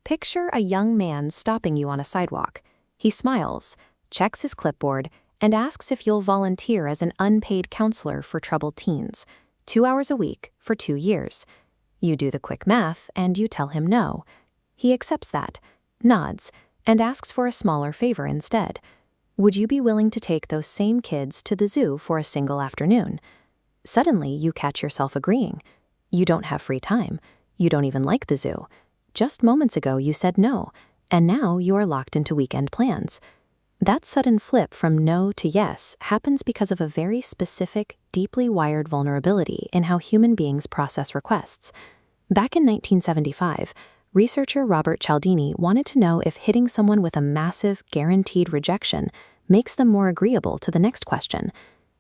Picture a young man stopping you on a sidewalk. He smiles, checks his clipboard, and asks if you'll volunteer as an unpaid counselor for troubled teens, 2 hours a week for 2 years. You do the quick math, and you tell him no. He accepts that, nods, and asks for a smaller favor instead. Would you be willing to take those same kids to the zoo for a single afternoon? Suddenly, you catch yourself agreeing. You don't have free time. You don't even like the zoo. Just moments ago, you said no, and now you are locked into weekend plans. That sudden flip from no to yes happens because of a very specific, deeply wired vulnerability in how human beings process requests. Back in 1975, researcher Robert Cialdini wanted to know if hitting someone with a massive, guaranteed rejection makes them more agreeable to the next question.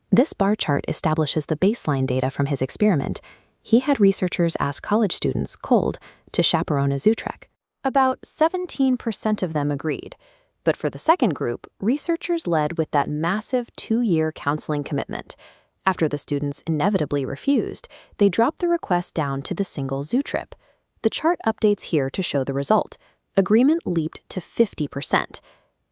This bar chart establishes the baseline data from his experiment. He had researchers ask college students, cold, to chaperone a zoo trek. About 17% of them agreed. But for the second group, researchers led with that massive 2-year counseling commitment. After the students inevitably refused, they dropped the request down to the single zoo trip. The chart updates here to show the result. Agreement leaped to 50%.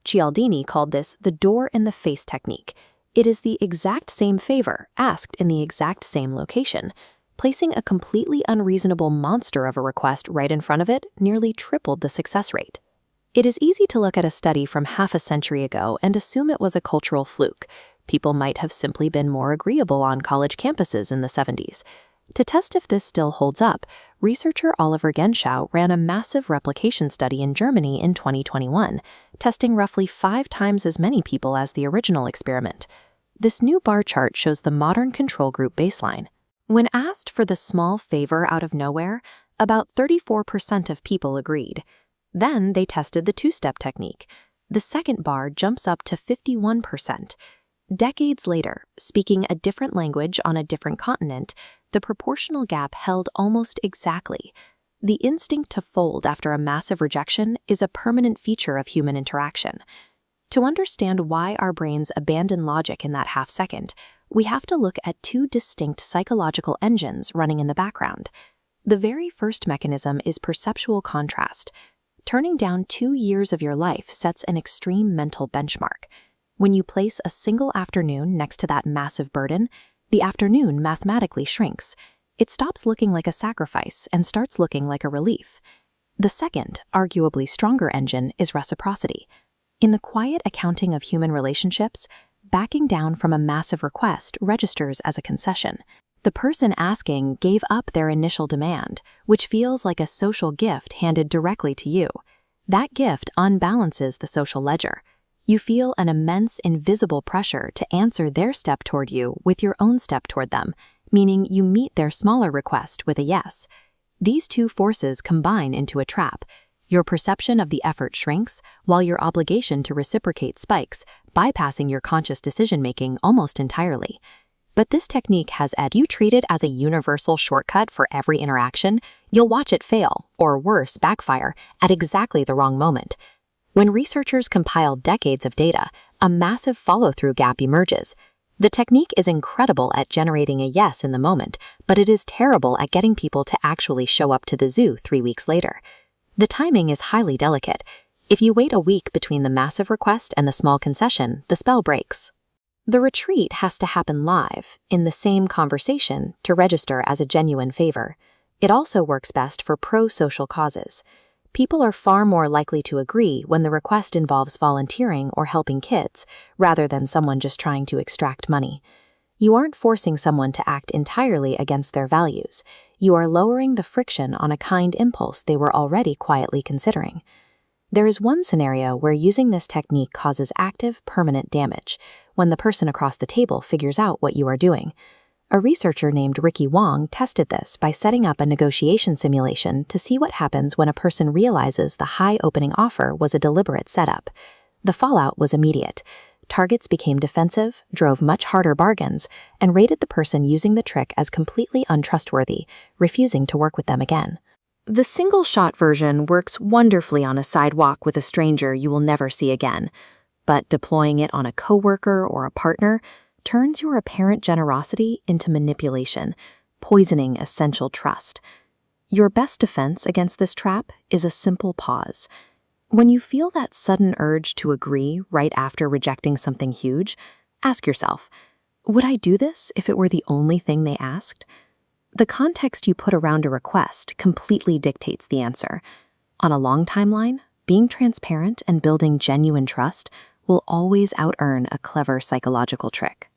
Cialdini called this the door-in-the-face technique. It is the exact same favor asked in the exact same location. Placing a completely unreasonable monster of a request right in front of it nearly tripled the success rate. It is easy to look at a study from half a century ago and assume it was a cultural fluke. People might have simply been more agreeable on college campuses in the 70s. To test if this still holds up, researcher Oliver Genschow ran a massive replication study in Germany in 2021, testing roughly 5 times as many people as the original experiment. This new bar chart shows the modern control group baseline. When asked for the small favor out of nowhere, about 34% of people agreed. Then they tested the 2-step technique. The second bar jumps up to 51%. Decades later, speaking a different language on a different continent, the proportional gap held almost exactly. The instinct to fold after a massive rejection is a permanent feature of human interaction. To understand why our brains abandon logic in that half second, we have to look at 2 distinct psychological engines running in the background. The very first mechanism is perceptual contrast. Turning down 2 years of your life sets an extreme mental benchmark. When you place a single afternoon next to that massive burden, the afternoon mathematically shrinks. It stops looking like a sacrifice and starts looking like a relief. The second, arguably stronger engine is reciprocity. In the quiet accounting of human relationships, backing down from a massive request registers as a concession. The person asking gave up their initial demand, which feels like a social gift handed directly to you. That gift unbalances the social ledger. You feel an immense invisible pressure to answer their step toward you with your own step toward them, meaning you meet their smaller request with a yes. These 2 forces combine into a trap. Your perception of the effort shrinks, while your obligation to reciprocate spikes, bypassing your conscious decision-making almost entirely. But this technique has you treat it as a universal shortcut for every interaction, you'll watch it fail, or worse, backfire, at exactly the wrong moment. When researchers compile decades of data, a massive follow-through gap emerges. The technique is incredible at generating a yes in the moment, but it is terrible at getting people to actually show up to the zoo 3 weeks later. The timing is highly delicate. If you wait a week between the massive request and the small concession, the spell breaks. The retreat has to happen live, in the same conversation, to register as a genuine favor. It also works best for pro-social causes. People are far more likely to agree when the request involves volunteering or helping kids, rather than someone just trying to extract money. You aren't forcing someone to act entirely against their values. You are lowering the friction on a kind impulse they were already quietly considering. There is one scenario where using this technique causes active, permanent damage, when the person across the table figures out what you are doing. A researcher named Ricky Wong tested this by setting up a negotiation simulation to see what happens when a person realizes the high opening offer was a deliberate setup. The fallout was immediate. Targets became defensive, drove much harder bargains, and rated the person using the trick as completely untrustworthy, refusing to work with them again. The single-shot version works wonderfully on a sidewalk with a stranger you will never see again, but deploying it on a coworker or a partner turns your apparent generosity into manipulation, poisoning essential trust. Your best defense against this trap is a simple pause. When you feel that sudden urge to agree right after rejecting something huge, ask yourself, would I do this if it were the only thing they asked? The context you put around a request completely dictates the answer. On a long timeline, being transparent and building genuine trust will always out-earn a clever psychological trick.